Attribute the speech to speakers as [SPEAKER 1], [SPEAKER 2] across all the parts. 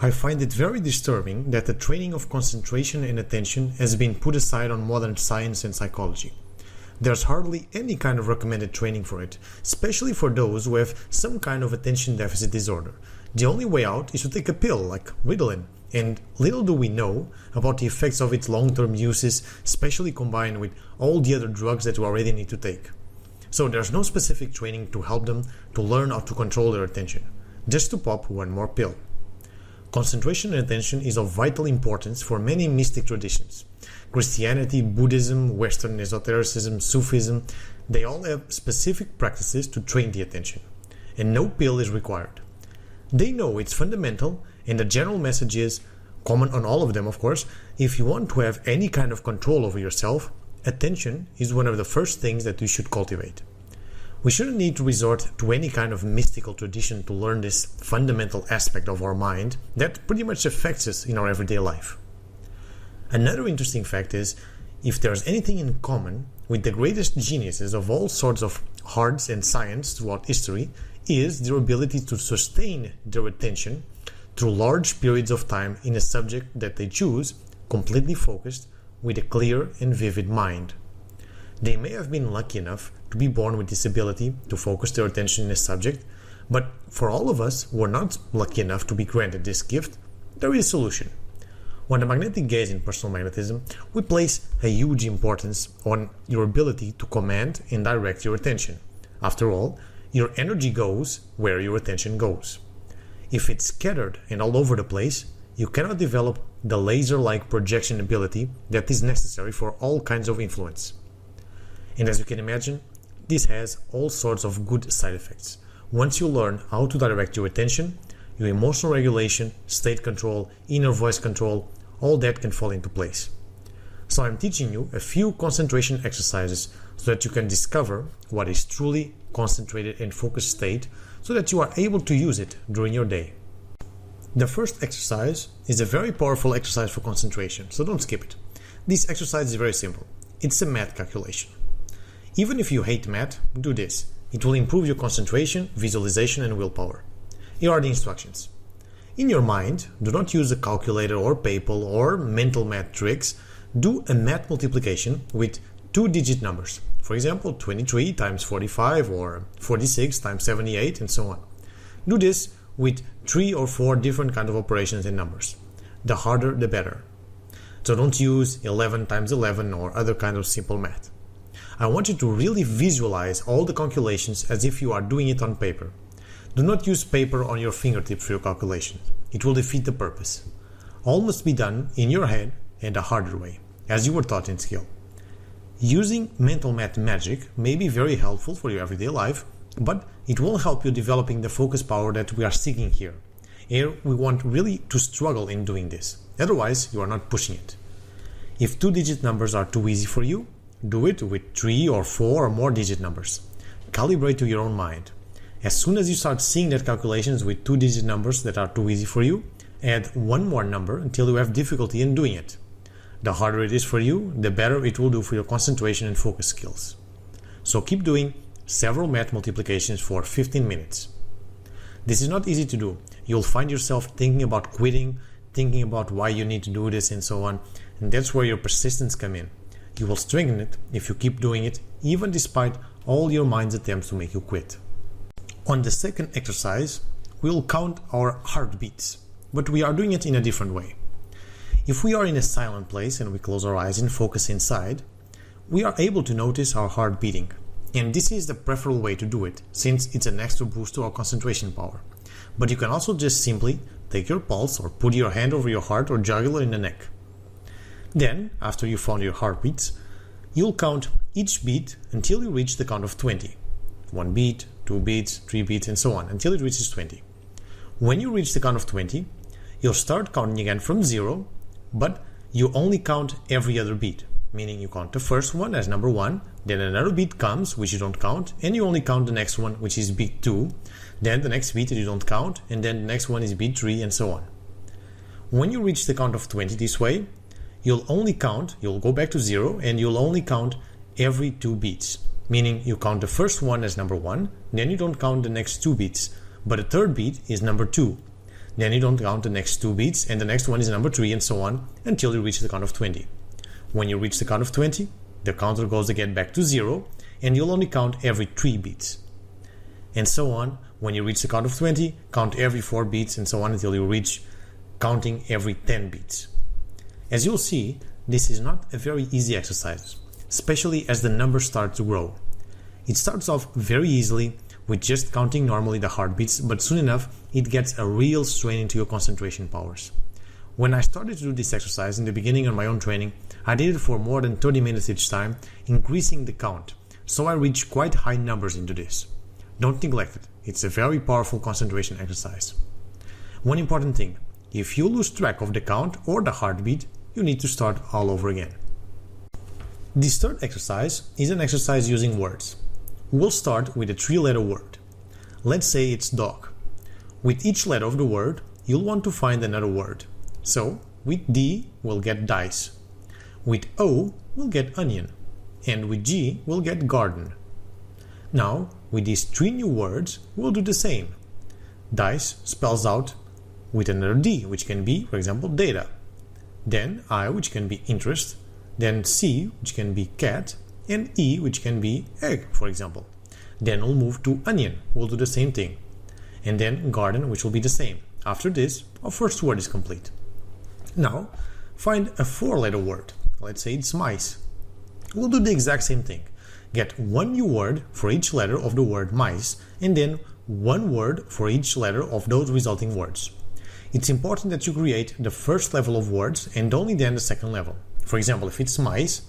[SPEAKER 1] I find it very disturbing that the training of concentration and attention has been put aside on modern science and psychology. There's hardly any kind of recommended training for it, especially for those who have some kind of attention deficit disorder. The only way out is to take a pill like Ritalin, and little do we know about the effects of its long-term uses, especially combined with all the other drugs that we already need to take. So there's no specific training to help them to learn how to control their attention, just to pop one more pill. Concentration and attention is of vital importance for many mystic traditions. Christianity, Buddhism, Western esotericism, Sufism, they all have specific practices to train the attention, and no pill is required. They know it's fundamental, and the general message is, common on all of them of course, if you want to have any kind of control over yourself, attention is one of the first things that you should cultivate. We shouldn't need to resort to any kind of mystical tradition to learn this fundamental aspect of our mind that pretty much affects us in our everyday life. Another interesting fact is, if there's anything in common with the greatest geniuses of all sorts of arts and science throughout history, is their ability to sustain their attention through large periods of time in a subject that they choose, completely focused, with a clear and vivid mind. They may have been lucky enough to be born with this ability to focus their attention in a subject, but for all of us who are not lucky enough to be granted this gift, there is a solution. On the magnetic gaze in personal magnetism, we place a huge importance on your ability to command and direct your attention. After all, your energy goes where your attention goes. If it's scattered and all over the place, you cannot develop the laser-like projection ability that is necessary for all kinds of influence. And as you can imagine, this has all sorts of good side effects. Once you learn how to direct your attention, your emotional regulation, state control, inner voice control, all that can fall into place. So I'm teaching you a few concentration exercises so that you can discover what is truly concentrated and focused state so that you are able to use it during your day. The first exercise is a very powerful exercise for concentration, so don't skip it. This exercise is very simple. It's a math calculation. Even if you hate math, do this. It will improve your concentration, visualization, and willpower. Here are the instructions. In your mind, do not use a calculator or paper or mental math tricks. Do a math multiplication with two-digit numbers. For example, 23 times 45 or 46 times 78 and so on. Do this with 3 or 4 different kind of operations and numbers. The harder, the better. So don't use 11 times 11 or other kind of simple math. I want you to really visualize all the calculations as if you are doing it on paper. Do not use paper on your fingertips for your calculations. It will defeat the purpose. All must be done in your head and a harder way, as you were taught in skill. Using mental math magic may be very helpful for your everyday life, but it will help you developing the focus power that we are seeking here. Here we want really to struggle in doing this. Otherwise, you are not pushing it. If two-digit numbers are too easy for you, do it with 3 or 4 or more digit numbers. Calibrate to your own mind. As soon as you start seeing that calculations with two-digit numbers that are too easy for you, add one more number until you have difficulty in doing it. The harder it is for you, the better it will do for your concentration and focus skills. So keep doing several math multiplications for 15 minutes. This is not easy to do. You'll find yourself thinking about quitting, thinking about why you need to do this and so on, and that's where your persistence comes in. You will strengthen it if you keep doing it, even despite all your mind's attempts to make you quit. On the second exercise, we will count our heartbeats, but we are doing it in a different way. If we are in a silent place and we close our eyes and focus inside, we are able to notice our heart beating. And this is the preferable way to do it, since it's an extra boost to our concentration power. But you can also just simply take your pulse or put your hand over your heart or jugular in the neck. Then, after you found your heartbeats, you'll count each beat until you reach the count of 20. 1 beat, 2 beats, 3 beats, and so on, until it reaches 20. When you reach the count of 20, you'll start counting again from 0, but you only count every other beat, meaning you count the first one as number 1, then another beat comes, which you don't count, and you only count the next one, which is beat 2, then the next beat that you don't count, and then the next one is beat 3, and so on. When you reach the count of 20 this way, you'll go back to 0, and you'll only count every 2 beats, meaning you count the first one as number 1, then you don't count the next 2 beats, but the third beat is number 2. Then you don't count the next 2 beats, and the next one is number 3, and so on until you reach the count of 20. When you reach the count of 20, the counter goes again back to 0, and you'll only count every 3 beats. And so on. When you reach the count of 20, count every 4 beats, and so on until you reach counting every 10 beats. As you'll see, this is not a very easy exercise, especially as the numbers start to grow. It starts off very easily with just counting normally the heartbeats, but soon enough it gets a real strain into your concentration powers. When I started to do this exercise in the beginning on my own training, I did it for more than 30 minutes each time, increasing the count, so I reached quite high numbers into this. Don't neglect it, it's a very powerful concentration exercise. One important thing, if you lose track of the count or the heartbeat, you need to start all over again. This third exercise is an exercise using words. We'll start with a 3-letter word. Let's say it's dog. With each letter of the word, you'll want to find another word. So, with D, we'll get dice. With O, we'll get onion. And with G, we'll get garden. Now, with these 3 new words, we'll do the same. Dice spells out with another D, which can be, for example, data. Then I, which can be interest. Then C, which can be cat. And E, which can be egg, for example. Then we'll move to onion. We'll do the same thing. And then garden, which will be the same. After this, our first word is complete. Now, find a 4-letter word. Let's say it's mice. We'll do the exact same thing. Get 1 new word for each letter of the word mice, and then 1 word for each letter of those resulting words. It's important that you create the first level of words and only then the second level. For example, if it's mice,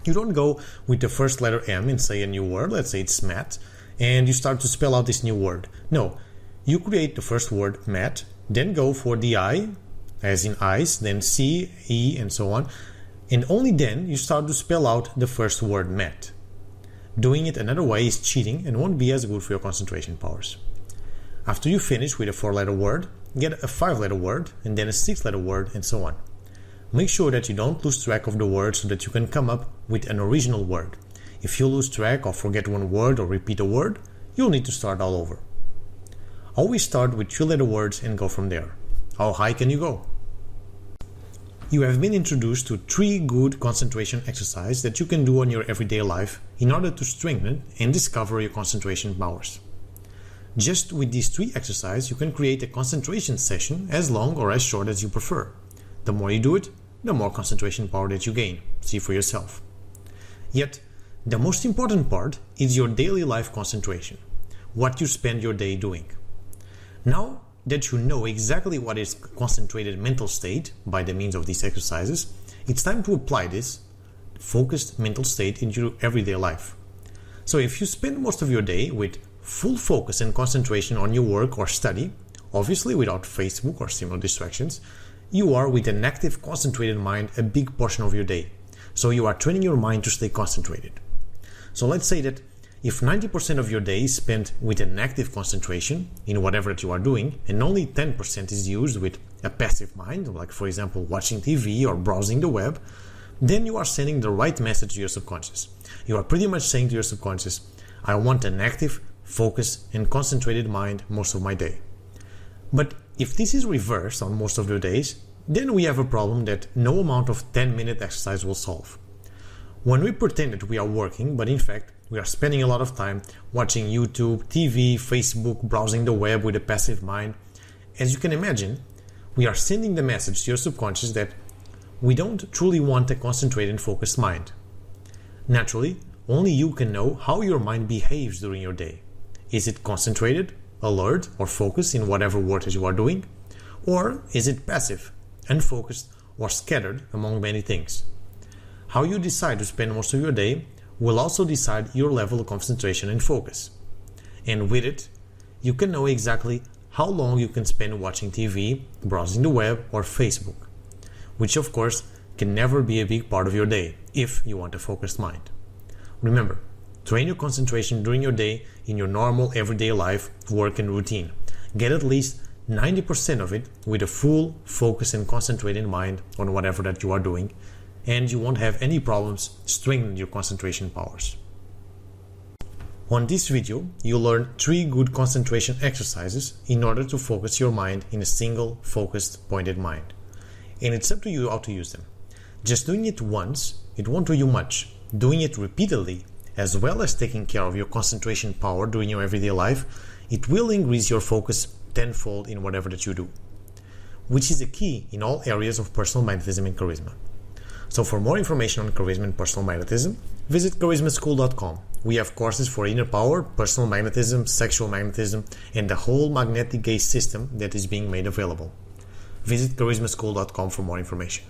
[SPEAKER 1] you don't go with the first letter M and say a new word, let's say it's mat, and you start to spell out this new word. No, you create the first word mat, then go for the I, as in eyes, then C, E, and so on, and only then you start to spell out the first word mat. Doing it another way is cheating and won't be as good for your concentration powers. After you finish with a 4-letter word, get a 5-letter word, and then a 6-letter word, and so on. Make sure that you don't lose track of the word so that you can come up with an original word. If you lose track or forget one word or repeat a word, you'll need to start all over. Always start with 3-letter words and go from there. How high can you go? You have been introduced to 3 good concentration exercises that you can do on your everyday life in order to strengthen and discover your concentration powers. Just with these 3 exercises, you can create a concentration session as long or as short as you prefer. The more you do it, the more concentration power that you gain. See for yourself. Yet, the most important part is your daily life concentration, what you spend your day doing. Now that you know exactly what is concentrated mental state by the means of these exercises, it's time to apply this focused mental state into your everyday life. So if you spend most of your day with full focus and concentration on your work or study, obviously without Facebook or similar distractions, you are with an active, concentrated mind a big portion of your day. So you are training your mind to stay concentrated. So let's say that if 90% of your day is spent with an active concentration in whatever that you are doing, and only 10% is used with a passive mind, like for example watching TV or browsing the web, then you are sending the right message to your subconscious. You are pretty much saying to your subconscious, I want an active, focused and concentrated mind most of my day. But if this is reversed on most of your days, then we have a problem that no amount of 10-minute exercise will solve. When we pretend that we are working, but in fact we are spending a lot of time watching YouTube, TV, Facebook, browsing the web with a passive mind, as you can imagine, we are sending the message to your subconscious that we don't truly want a concentrated and focused mind. Naturally, only you can know how your mind behaves during your day. Is it concentrated, alert, or focused in whatever work that you are doing? Or is it passive, unfocused, or scattered among many things? How you decide to spend most of your day will also decide your level of concentration and focus. And with it, you can know exactly how long you can spend watching TV, browsing the web, or Facebook, which of course can never be a big part of your day if you want a focused mind. Remember, train your concentration during your day in your normal everyday life, work and routine. Get at least 90% of it with a full, focused and concentrated mind on whatever that you are doing, and you won't have any problems strengthening your concentration powers. On this video, you'll learn 3 good concentration exercises in order to focus your mind in a single, focused, pointed mind. And it's up to you how to use them. Just doing it once, it won't do you much. Doing it repeatedly, as well as taking care of your concentration power during your everyday life, it will increase your focus tenfold in whatever that you do, which is a key in all areas of personal magnetism and charisma. So for more information on charisma and personal magnetism, visit charismaschool.com. We have courses for inner power, personal magnetism, sexual magnetism, and the whole magnetic gaze system that is being made available. Visit charismaschool.com for more information.